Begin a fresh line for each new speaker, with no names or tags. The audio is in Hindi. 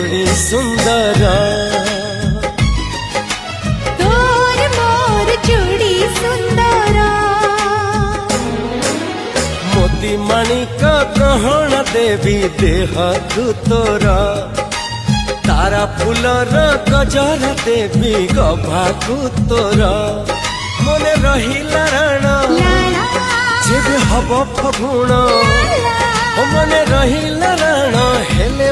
चूड़ी सुंदर
तोर मोर चूड़ी सुंदर
मोती माणिक गहन देवी देह तोर तारा फूलर गजर देवी गभाकु तोर मने रहिला राण जेबे हब फगुण मने रहिला राण हेले